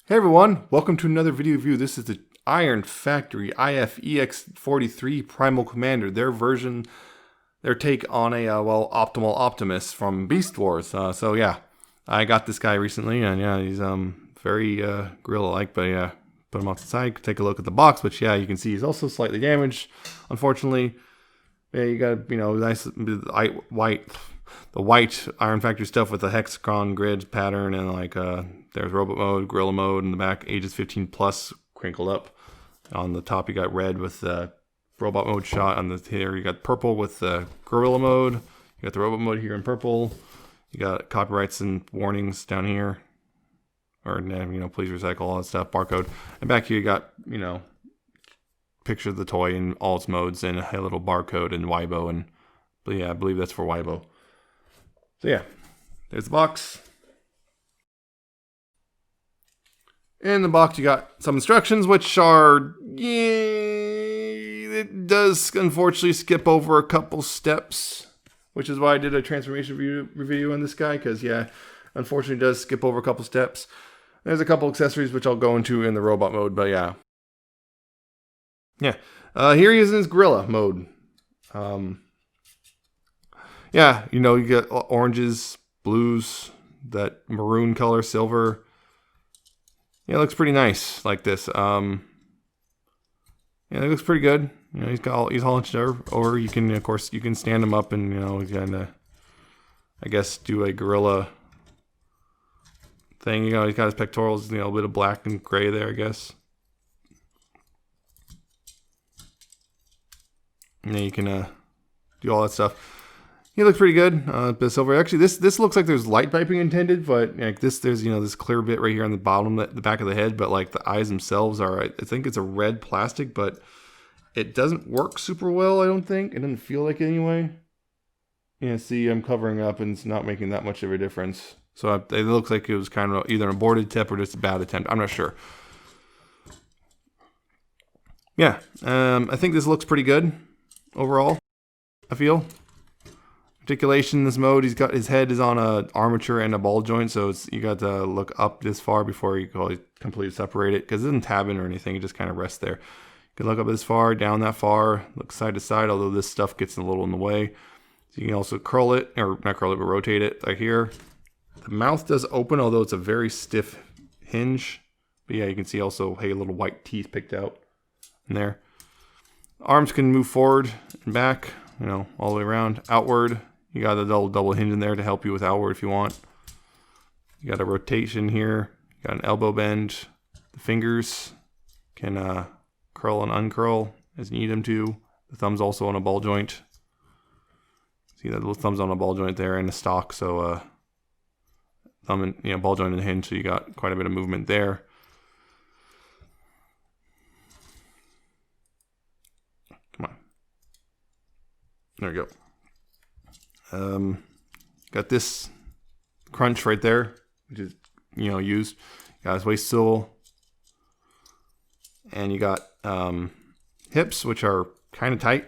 Hey everyone, welcome to another video review. This is the Iron Factory IF EX-43 Primal Commander, their take on a, Optimal Optimus from Beast Wars. So yeah, I got this guy recently, and yeah, he's very gorilla-like, but yeah, put him off the side, take a look at the box, but yeah, you can see he's also slightly damaged, unfortunately. Yeah, you got, nice the white Iron Factory stuff with the hexagon grid pattern, and there's robot mode, gorilla mode in the back, ages 15 plus, crinkled up. On the top you got red with the robot mode shot. On the here you got purple with the gorilla mode. You got the robot mode here in purple. You got copyrights and warnings down here, or please recycle, all that stuff, barcode. And back here you got picture of the toy in all its modes and a little barcode and Weibo, but yeah, I believe that's for Weibo. So yeah, there's the box. In the box you got some instructions, which are, it does unfortunately skip over a couple steps, which is why I did a transformation review on this guy, because yeah, unfortunately it does skip over a couple steps. There's a couple accessories which I'll go into in the robot mode, but yeah. Yeah, here he is in his gorilla mode. Yeah, you get oranges, blues, that maroon color, silver. Yeah, it looks pretty nice like this. Yeah, it looks pretty good. He's all hunched over. You can, of course, stand him up and kind of, I guess, do a gorilla thing. He's got his pectorals, a bit of black and gray there, I guess. And then you can do all that stuff. He looks pretty good. Bit of silver. Actually, this looks like there's light piping intended, but there's this clear bit right here on the bottom, the back of the head. But like the eyes themselves are, I think it's a red plastic, but it doesn't work super well. I don't think it doesn't feel like it anyway. Yeah, see, I'm covering up, and it's not making that much of a difference. So it looks like it was kind of either an aborted attempt or just a bad attempt. I'm not sure. Yeah, I think this looks pretty good overall, I feel. Articulation in this mode, his head is on a armature and a ball joint, so you got to look up this far before you completely separate it, because it isn't tabbing or anything, it just kind of rests there. You can look up this far, down that far, look side to side, although this stuff gets a little in the way. So you can also curl it, or not curl it, but rotate it right here. The mouth does open, although it's a very stiff hinge. But yeah, you can see also, hey, little white teeth picked out in there. Arms can move forward and back, all the way around, outward. You got a double hinge in there to help you with outward if you want. You got a rotation here. You got an elbow bend. The fingers can curl and uncurl as you need them to. The thumb's also on a ball joint. See that little thumb's on a ball joint there and a stock. So thumb and ball joint and hinge. So you got quite a bit of movement there. Come on. There we go. Got this crunch right there, which is used. You got his waist swivel, and you got hips, which are kind of tight,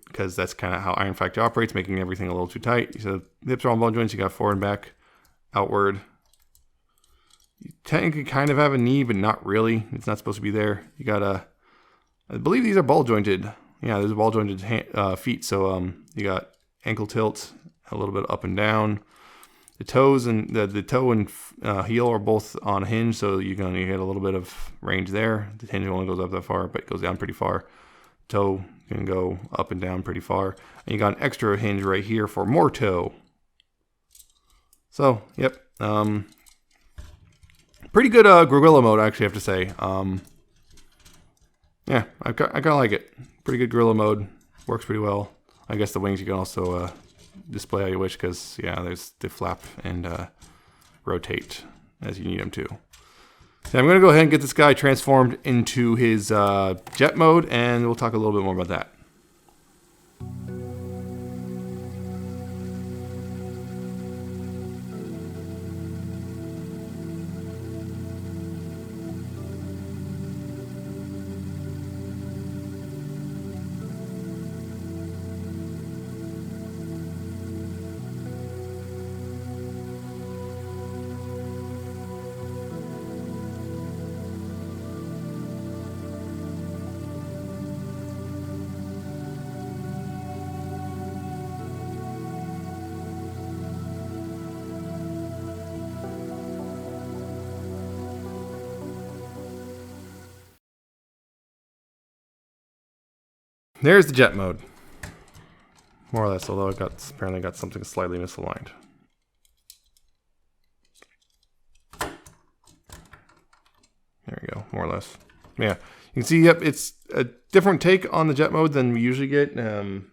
because that's kind of how Iron Factory operates, making everything a little too tight. So hips are on ball joints. You got forward and back, outward. You technically kind of have a knee, but not really. It's not supposed to be there. You got I believe these are ball jointed. Yeah, there's ball jointed feet. So you got ankle tilt, a little bit up and down. The toes and the toe and heel are both on a hinge, so you get a little bit of range there. The hinge only goes up that far, but it goes down pretty far. Toe can go up and down pretty far. And you got an extra hinge right here for more toe. So, yep. Pretty good gorilla mode, actually, I have to say. Yeah, I kind of like it. Pretty good gorilla mode. Works pretty well. I guess the wings you can also display how you wish, because yeah, there's the flap and rotate as you need them to. So I'm going to go ahead and get this guy transformed into his jet mode, and we'll talk a little bit more about that. there's the jet mode. More or less, although it got apparently got something slightly misaligned. There we go, more or less. Yeah, you can see, yep, it's a different take on the jet mode than we usually get. You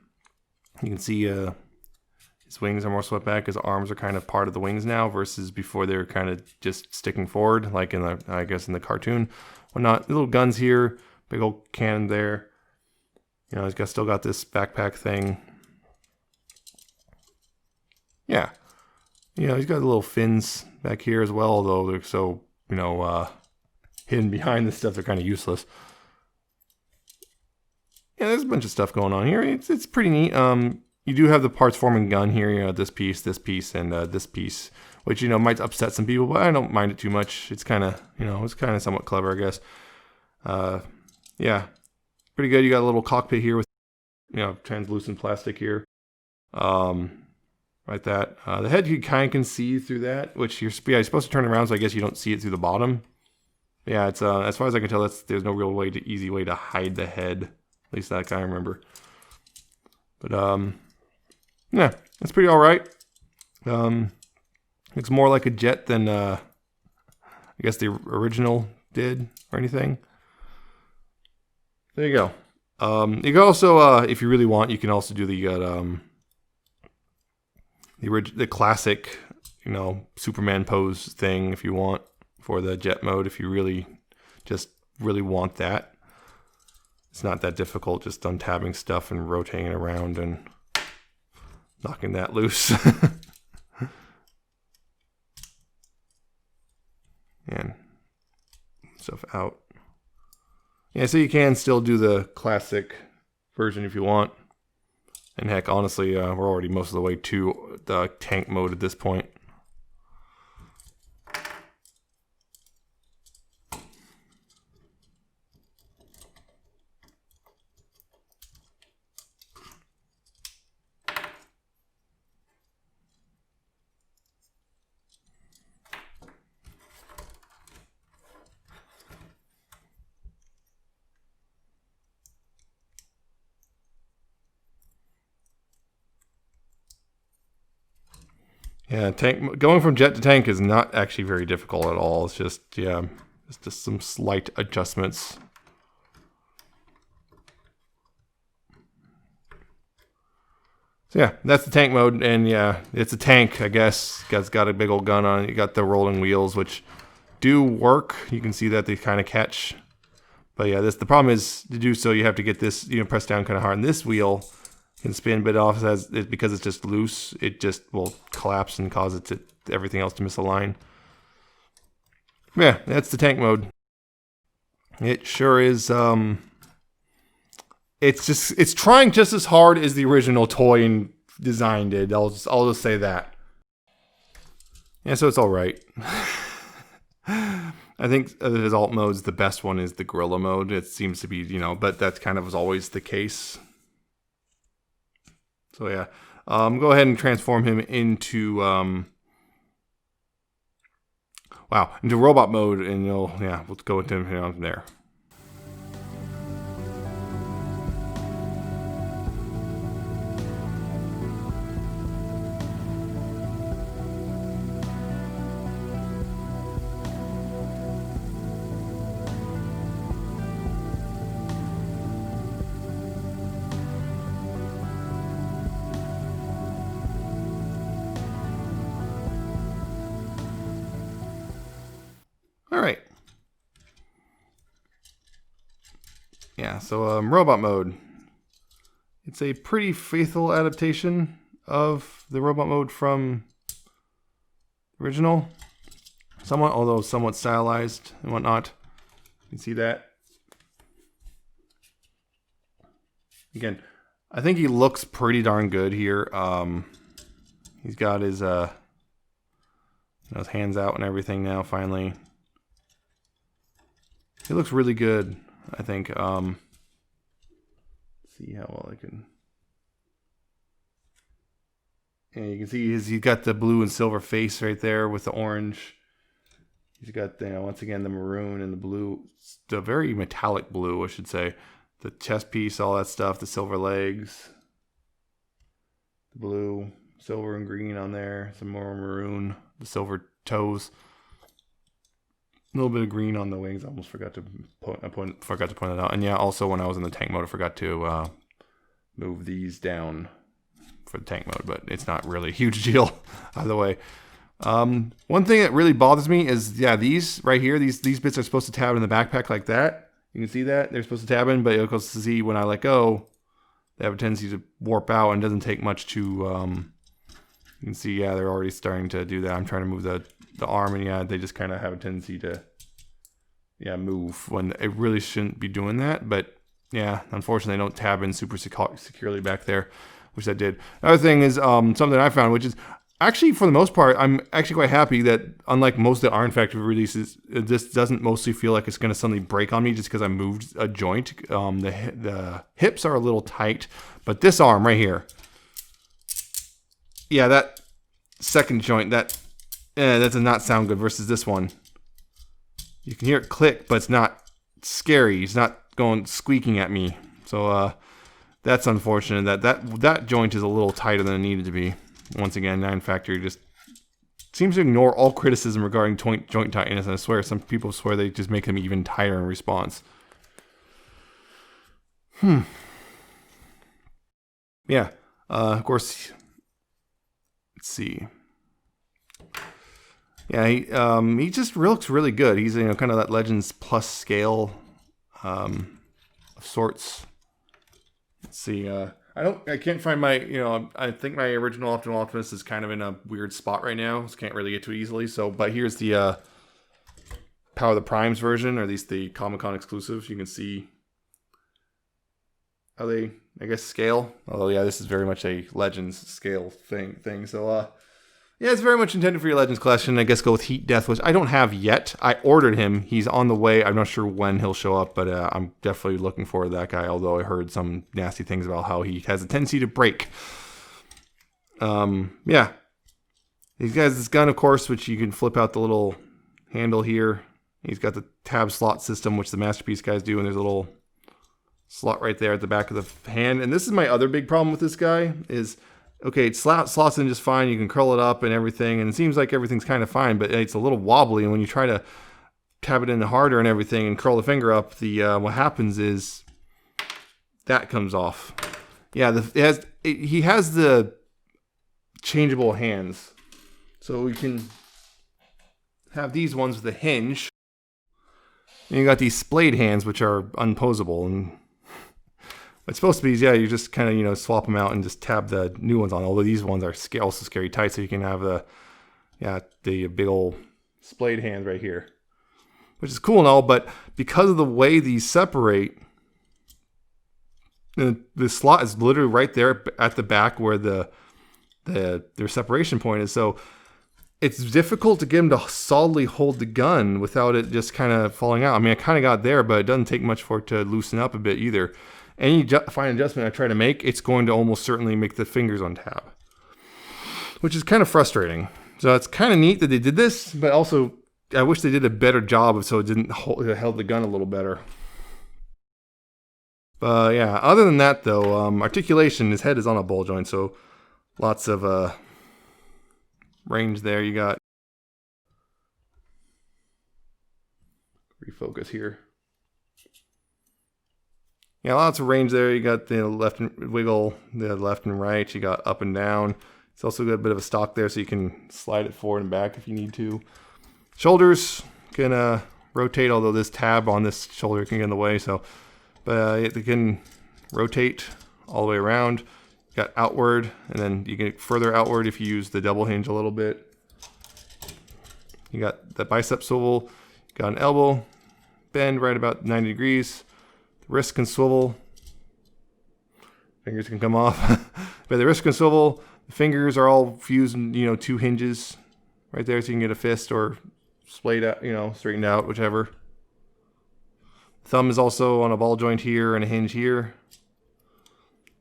can see his wings are more swept back. His arms are kind of part of the wings now versus before they were kind of just sticking forward, like in the, I guess, in the cartoon. Whatnot. Little guns here, big old cannon there. You know, he's still got this backpack thing. Yeah. You know, he's got little fins back here as well, although they're so, you know, hidden behind this stuff, they're kind of useless. Yeah, there's a bunch of stuff going on here. It's pretty neat. You do have the parts forming gun here, you know, this piece, and this piece, which, you know, might upset some people, but I don't mind it too much. It's kind of, you know, it's kind of somewhat clever, I guess. Yeah, pretty good. You got a little cockpit here with, you know, translucent plastic here. Like that. The head you kind of can see through that, which you're supposed to turn around, so I guess you don't see it through the bottom. Yeah, it's as far as I can tell, there's no real easy way to hide the head. At least that I remember. But yeah, it's pretty all right. It's more like a jet than I guess the original did or anything. There you go. You can also, if you really want, you can also do the classic, you know, Superman pose thing if you want for the jet mode. If you really want that, it's not that difficult. Just untabbing stuff and rotating it around and knocking that loose. And stuff out. Yeah, so you can still do the classic version if you want. And heck, honestly, we're already most of the way to the tank mode at this point. Yeah, going from jet to tank is not actually very difficult at all. It's just, yeah, it's just some slight adjustments. So yeah, that's the tank mode, and yeah, it's a tank, I guess. It's got a big old gun on it. You got the rolling wheels, which do work. You can see that they kind of catch. But yeah, the problem is, to do so, you have to get this, you know, press down kind of hard. And this wheel can spin, but because it's just loose, it just will collapse and cause everything else to misalign. Yeah, that's the tank mode. It sure is. It's trying just as hard as the original toy and design did. I'll just say that. Yeah, so it's all right. I think his alt modes, the best one is the gorilla mode. It seems to be, you know, but that kind of was always the case. So yeah, go ahead and transform him into into robot mode, and let's go into him from there. All right. Yeah, so robot mode. It's a pretty faithful adaptation of the robot mode from the original. Somewhat, although somewhat stylized and whatnot. You can see that. Again, I think he looks pretty darn good here. He's got his his hands out and everything now, finally. He looks really good, I think. See how well I can. Yeah, you can see he's got the blue and silver face right there with the orange. He's got, once again, the maroon and the blue. The very metallic blue, I should say. the chest piece, all that stuff, the silver legs, the blue, silver and green on there, some more maroon, the silver toes, a little bit of green on the wings. I almost forgot to point that out. And yeah, also when I was in the tank mode, I forgot to move these down for the tank mode, but it's not really a huge deal either way. One thing that really bothers me is, yeah, these right here, these bits are supposed to tab in the backpack like that. You can see that they're supposed to tab in, but you'll see when I let go, they have a tendency to warp out, and it doesn't take much to, you can see, yeah, they're already starting to do that. I'm trying to move the arm, and yeah, they just kind of have a tendency to, yeah, move when it really shouldn't be doing that. But yeah, unfortunately, they don't tab in super securely back there, which I did. Another thing is something I found, which is actually, for the most part, I'm actually quite happy that, unlike most of the Iron Factory releases, this doesn't mostly feel like it's going to suddenly break on me just because I moved a joint. The hips are a little tight, but this arm right here, yeah, that second joint, that does not sound good versus this one. You can hear it click, but it's not scary. It's not going squeaking at me. So that's unfortunate. That joint is a little tighter than it needed to be. Once again, Iron Factory just seems to ignore all criticism regarding joint tightness. And I swear, some people swear they just make them even tighter in response. Yeah. Of course. Let's see. Yeah, he just looks really good. He's, you know, kind of that Legends Plus scale of sorts. Let's see. I can't find my, you know, I think my original Optimal Optimus is kind of in a weird spot right now. So can't really get to it easily. So, but here's the Power of the Primes version, or at least the Comic-Con exclusive. You can see how they, I guess, scale. Although, yeah, this is very much a Legends scale thing. So, yeah, it's very much intended for your Legends collection. I guess go with Heat Death, which I don't have yet. I ordered him. He's on the way. I'm not sure when he'll show up, but I'm definitely looking forward to that guy, although I heard some nasty things about how he has a tendency to break. Yeah. He's got this gun, of course, which you can flip out the little handle here. He's got the tab slot system, which the Masterpiece guys do, and there's a little slot right there at the back of the hand. And this is my other big problem with this guy is, okay, it slots in just fine. You can curl it up and everything, and it seems like everything's kind of fine, but it's a little wobbly. And when you try to tab it in harder and everything and curl the finger up, what happens is that comes off. Yeah, he has the changeable hands, so we can have these ones with a hinge. And you got these splayed hands, which are unposable, and it's supposed to be, yeah, you just kind of, you know, swap them out and just tab the new ones on. Although these ones are also scary tight, so you can have the big old splayed hands right here, which is cool and all. But because of the way these separate, the slot is literally right there at the back where their separation point is. So it's difficult to get him to solidly hold the gun without it just kind of falling out. I mean, I kind of got there, but it doesn't take much for it to loosen up a bit either. Any fine adjustment I try to make, it's going to almost certainly make the fingers on tab, which is kind of frustrating. So it's kind of neat that they did this, but also I wish they did a better job so it didn't held the gun a little better. But yeah, other than that though, articulation, his head is on a ball joint, so lots of range there. You got refocus here. Yeah, lots of range there. You got the left and wiggle, the left and right. You got up and down. It's also got a bit of a stock there, so you can slide it forward and back if you need to. Shoulders can rotate, although this tab on this shoulder can get in the way. So, but they can rotate all the way around. You got outward, and then you can further outward if you use the double hinge a little bit. You got the bicep swivel. You got an elbow bend right about 90 degrees. Wrist can swivel, fingers can come off, but the wrist can swivel. The fingers are all fused in, you know, two hinges right there, so you can get a fist or splayed out, you know, straightened out, whichever. Thumb is also on a ball joint here and a hinge here.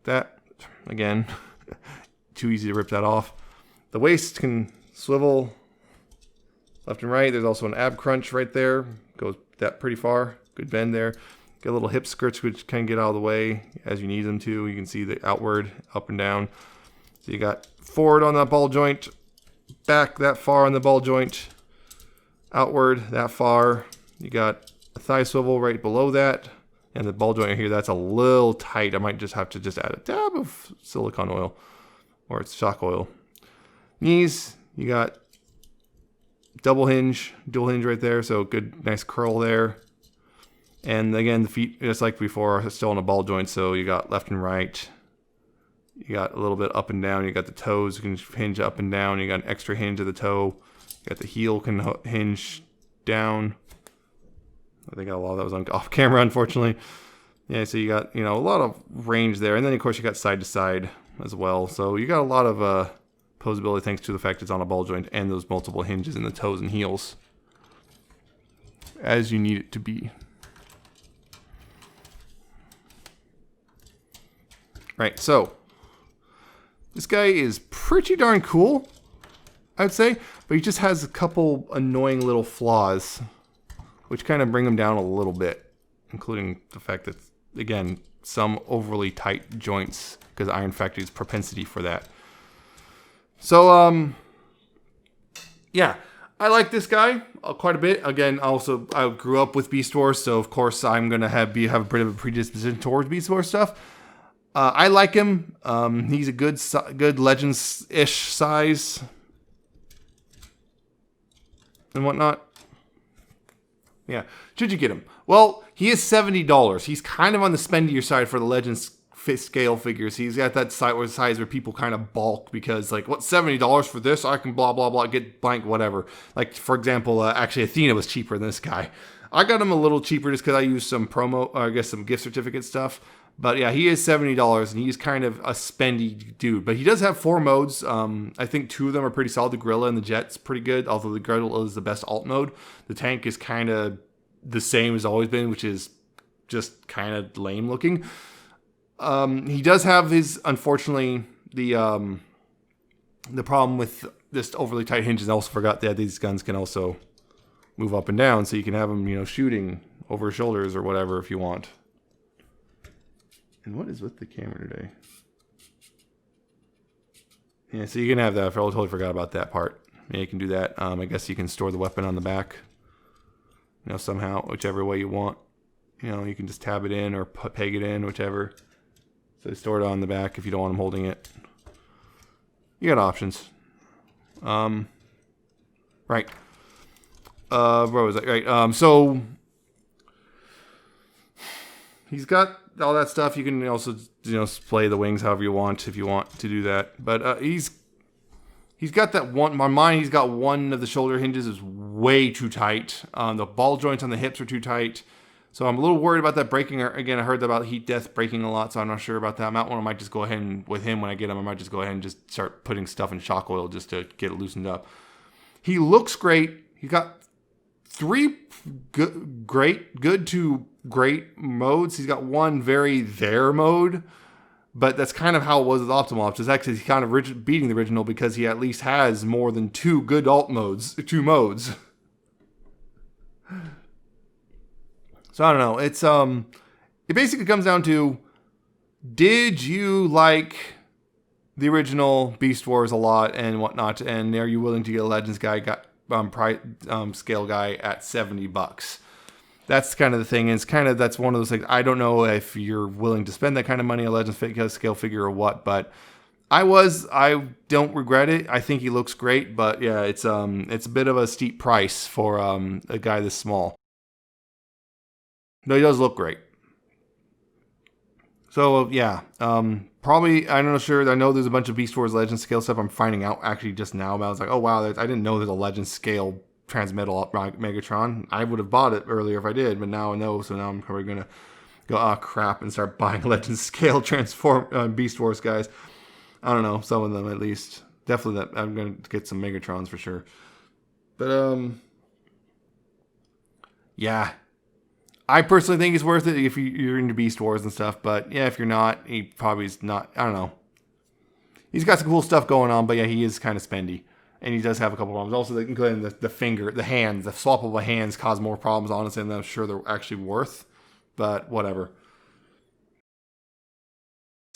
That, again, too easy to rip that off. The waist can swivel left and right. There's also an ab crunch right there, goes that pretty far, good bend there. Got little hip skirts which can get out of the way as you need them to. You can see the outward, up and down. So you got forward on that ball joint, back that far on the ball joint, outward that far. You got a thigh swivel right below that, and the ball joint here, that's a little tight. I might just have to just add a dab of silicone oil, or it's shock oil. Knees, you got double hinge, dual hinge right there, so good, nice curl there. And again, the feet, just like before, are still on a ball joint, so you got left and right. You got a little bit up and down. You got the toes, you can hinge up and down. You got an extra hinge of the toe. You got the heel can hinge down. I think a lot of that was on off camera, unfortunately. Yeah, so you got, a lot of range there. And then, of course, you got side to side as well. So you got a lot of posability thanks to the fact it's on a ball joint and those multiple hinges in the toes and heels, as you need it to be. Right, so this guy is pretty darn cool, I'd say, but he just has a couple annoying little flaws, which kind of bring him down a little bit, including the fact that, again, some overly tight joints, because Iron Factory's propensity for that. So, yeah, I like this guy quite a bit. Again, also, I grew up with Beast Wars, so of course I'm going to have a bit of a predisposition towards Beast Wars stuff. I like him. He's a good Legends-ish size and whatnot. Yeah. Should you get him? Well, he is $70. He's kind of on the spendier side for the Legends scale figures. He's got that size where people kind of balk because, like, what, $70 for this? I can blah, blah, blah, get blank, whatever. Like, for example, actually, Athena was cheaper than this guy. I got him a little cheaper just because I used some some gift certificate stuff. But yeah, he is $70, and he's kind of a spendy dude. But he does have 4 modes. I think 2 of them are pretty solid. The Gorilla and the Jet's pretty good, although the Gorilla is the best alt mode. The tank is kind of the same as always been, which is just kind of lame looking. He does have his, unfortunately, the problem with this overly tight hinges. I also forgot that these guns can also move up and down, so you can have them, shooting over shoulders or whatever if you want. And what is with the camera today? Yeah, so you can have that. I totally forgot about that part. Yeah, you can do that. I guess you can store the weapon on the back, somehow, whichever way you want. You can just tab it in or peg it in, whichever. So store it on the back if you don't want them holding it. You got options. Right. Where was that? Right. So he's got all that stuff. You can also, play the wings however you want if you want to do that. But he's got that one. In my mind, he's got one of the shoulder hinges is way too tight. The ball joints on the hips are too tight. So I'm a little worried about that breaking. Again, I heard about heat death breaking a lot, so I'm not sure about that. I might just go ahead and, with him when I get him, I might just go ahead and just start putting stuff in shock oil just to get it loosened up. He looks great. He got 3 good to great modes. He's got one very there mode, but that's kind of how it was with Optimal Ops. It's actually kind of beating the original because he at least has more than 2 good alt modes, 2 modes. So I don't know. It's it basically comes down to, did you like the original Beast Wars a lot and whatnot, and are you willing to get a Legends guy scale guy at $70? That's kind of the thing. It's kind of, that's one of those things. I don't know if you're willing to spend that kind of money on a Legends scale figure or what, but I don't regret it. I think he looks great, but yeah, it's a bit of a steep price for a guy this small. No, he does look great. So yeah, probably, I'm not sure. I know there's a bunch of Beast Wars Legends scale stuff I'm finding out actually just now about. I was like, oh wow, I didn't know there's a Legends scale transmetal Megatron. I would have bought it earlier if I did, but now I know, so now I'm probably gonna go, oh crap, and start buying Legends scale Beast Wars guys. I don't know, some of them at least. Definitely that I'm gonna get some Megatrons for sure. But yeah, I personally think it's worth it if you're into Beast Wars and stuff. But yeah, if you're not, he probably is not. I don't know. He's got some cool stuff going on, but yeah, he is kind of spendy. And he does have a couple problems. Also, including the finger, the hands, the swappable hands cause more problems, honestly, than I'm sure they're actually worth. but whatever.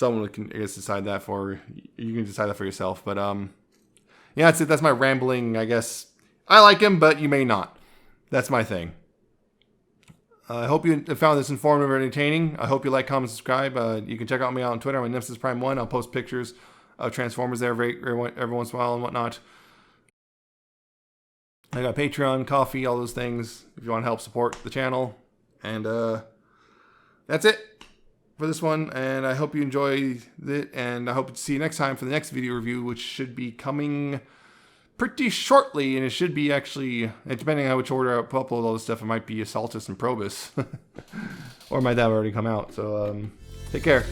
Someone can, I guess, decide that for you. Can decide that for yourself. But yeah, that's it. That's my rambling. I guess I like him, but you may not. That's my thing. I hope you found this informative or entertaining. I hope you like, comment, subscribe. You can check out me on Twitter. I'm Nemesis Prime 1. I'll post pictures of Transformers there every once in a while and whatnot. I got Patreon, Coffee, all those things if you want to help support the channel. And that's it for this one. And I hope you enjoyed it. And I hope to see you next time for the next video review, which should be coming pretty shortly. And it should be actually, depending on which order I upload all this stuff, it might be Assaultus and Probus. Or it might have already come out. So take care.